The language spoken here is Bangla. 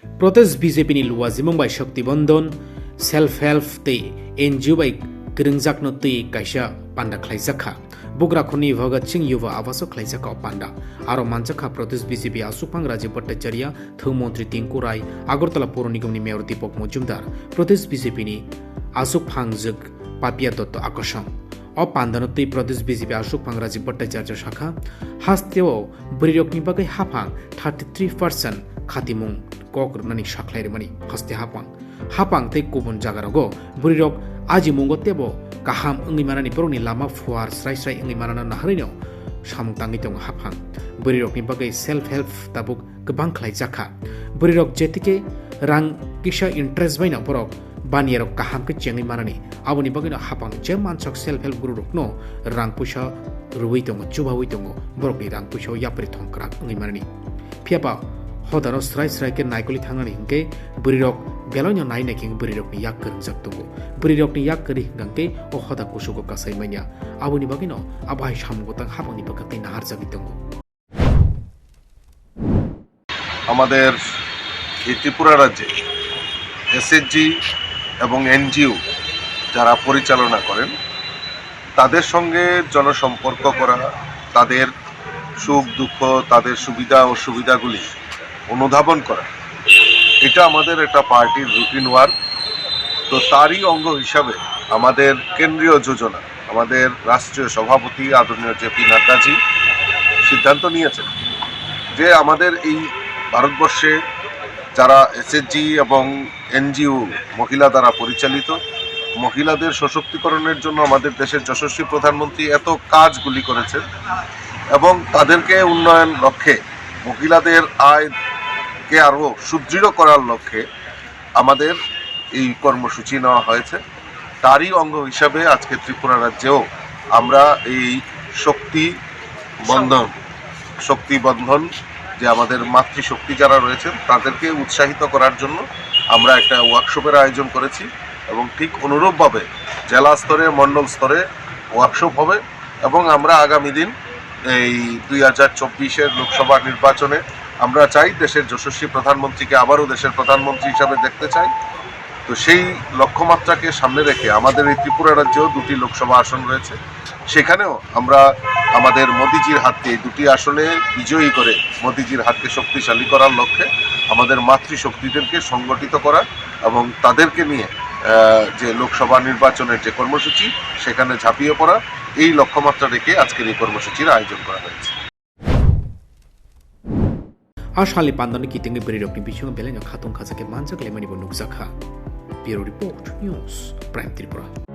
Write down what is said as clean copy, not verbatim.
Protest BJP ni luwa zimong bai Shakti Bandhan self-help tei NGO bai kiringjak no tei kaisa panda khlaijaka Bogra khoni Bhagat Singh Yuva Awaso khlaijaka panda aro manchakha Protest BJP Asupang Rajiv Bhattacharya Thung Mantri Tinku Rai Agartala Pur Nigam ni Mayor Deepak Majumdar Protest BJP ni Asupang Jug Papia Dotto Akosam O pandano tei Protest BJP Asupang Rajiv Bhattacharya shakha hasteo brirokni bagai hapang 33% khatimung kok nani shaklairi mani haste hapang tei kubun jagarago burirok aji mungo tebo kaham engi manani poroni lama fuar srai engi manana nahrino samung tangi tong hapang burirok ni bagai self help tabuk gebang khlai jakha burirok jetike rang kisa interest baina borok banierok kaham ke chengi manani aboni bagai no hapang je manchok self help guru rokno rang pusa ruwi tongo chubawi tongo borok ni rang pusa yapri thongkrak engi manani phiaba hodaro srai ke naikoli thangani hingke burirok belonya nai naking burirok ni yak kerjak tungo burirok ni yak keri hingke o hoda kusugo kasai manya abuni bagino abai samgotang habani bakati nahar jagi tungo আমাদের এই ত্রিপুরা রাজ্যে এসএসজি এবং এনজিও যারা পরিচালনা করেন তাদের সঙ্গে জনসম্পর্ক করা তাদের সুখ দুঃখ তাদের সুবিধা অসুবিধাগুলি অনুধাবন করা এটা আমাদের একটা পার্টির রুটিন ওয়ার্ক তো তারই অঙ্গ হিসাবে আমাদের কেন্দ্রীয় যোজনা আমাদের রাষ্ট্রীয় সভাপতি আদরণীয় জেপি নাড্ডাজি সিদ্ধান্ত নিয়েছেন যে আমাদের এই ভারতবর্ষে যারা এসএসজি এবং এনজিও মহিলা দ্বারা পরিচালিত মহিলাদের সশক্তিকরণের জন্য আমাদের দেশের যশস্বী প্রধানমন্ত্রী এত কাজগুলি করেছেন এবং তাদেরকে উন্নয়ন লক্ষ্যে মহিলাদের আয়কে আরও সুদৃঢ় করার লক্ষ্যে আমাদের এই কর্মসূচি নেওয়া হয়েছে তারই অঙ্গ হিসাবে আজকে ত্রিপুরা রাজ্যেও আমরা এই শক্তি বন্ধন যে আমাদের মাতৃশক্তি যারা রয়েছেন তাদেরকে উৎসাহিত করার জন্য আমরা একটা ওয়ার্কশপের আয়োজন করেছি এবং ঠিক অনুরূপভাবে জেলা স্তরে মণ্ডল স্তরে ওয়ার্কশপ হবে এবং আমরা আগামী দিন এই 2024-এর লোকসভা নির্বাচনে আমরা চাই দেশের যশস্বী প্রধানমন্ত্রীকে আবারও দেশের প্রধানমন্ত্রী হিসাবে দেখতে চাই তো সেই লক্ষ্যমাত্রাকে সামনে রেখে আমাদের এই ত্রিপুরা রাজ্যেও 2টি লোকসভা আসন রয়েছে সেখানেও আমরা আমাদের মোদিজির হাতকে এই 2টি আসনে বিজয়ী করে মোদিজির হাতকে শক্তিশালী করার লক্ষ্যে আমাদের মাতৃশক্তিদেরকে সংগঠিত করা এবং তাদেরকে নিয়ে যে লোকসভা নির্বাচনের যে কর্মসূচি সেখানে ঝাঁপিয়ে পড়া এই লক্ষ্যমাত্রা রেখে আজকের এই কর্মসূচির আয়োজন করা হয়েছে Ashali pandani kitingi burirokni bisingo belenya khatung khajake manjak lemani bo nukjakha Bureau Report News Prime Tripura